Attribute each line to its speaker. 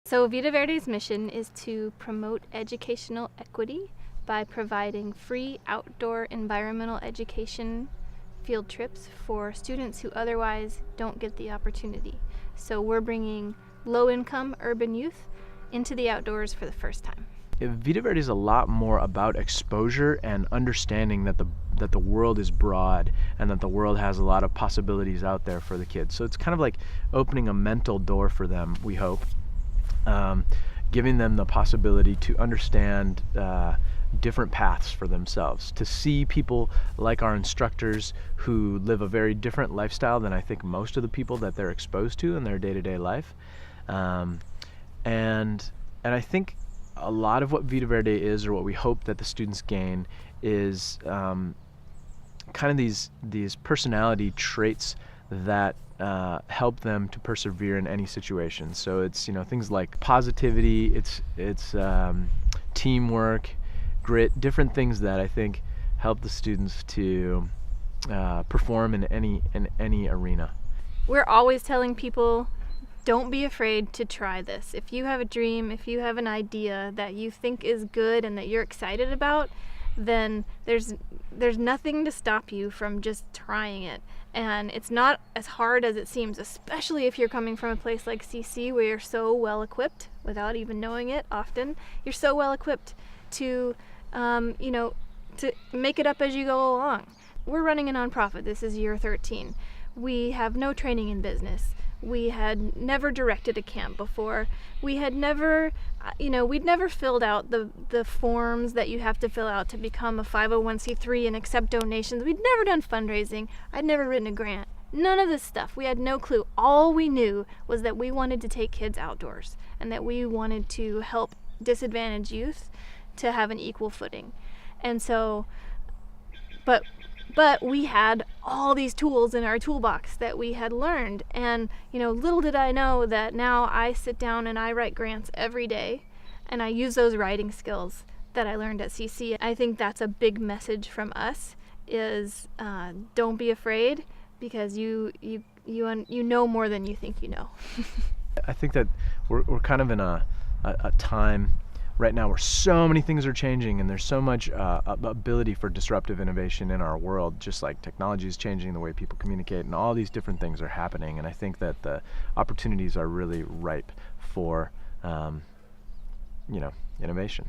Speaker 1: So Vida Verde's mission is to promote educational equity by providing free outdoor environmental education field trips for students who otherwise don't get the opportunity. So we're bringing low-income urban youth into the outdoors for the first time.
Speaker 2: Vida Verde is a lot more about exposure and understanding that the world is broad and that the world has a lot of possibilities out there for the kids. So it's kind of like opening a mental door for them, we hope, giving them the possibility to understand different paths for themselves, to see people like our instructors who live a very different lifestyle than I think most of the people that they're exposed to in their day-to-day life. And I think a lot of what Vida Verde is, or what we hope that the students gain, is kind of these personality traits that help them to persevere in any situation. So it's things like positivity, it's teamwork, grit, different things that I think help the students to perform in any arena.
Speaker 1: We're always telling people, don't be afraid to try this. If you have a dream, if you have an idea that you think is good and that you're excited about, then there's nothing to stop you from just trying it. And it's not as hard as it seems, especially if you're coming from a place like CC where you're so well equipped, without even knowing it often. You're so well equipped to, to make it up as you go along. We're running a nonprofit. This is year 13. We have no training in business. We had never directed a camp before. We had never, we'd never filled out the forms that you have to fill out to become a 501c3 and accept donations. We'd never done fundraising. I'd never written a grant. None of this stuff. We had no clue. All we knew was that we wanted to take kids outdoors and that we wanted to help disadvantaged youth to have an equal footing. And so, but we had all these tools in our toolbox that we had learned, and little did I know that now I sit down and I write grants every day, and I use those writing skills that I learned at CC. I think that's a big message from us, is don't be afraid, because you know more than you think you know.
Speaker 2: I think that we're kind of in a time right now where so many things are changing, and there's so much ability for disruptive innovation in our world, just like technology is changing the way people communicate, and all these different things are happening. And I think that the opportunities are really ripe for innovation.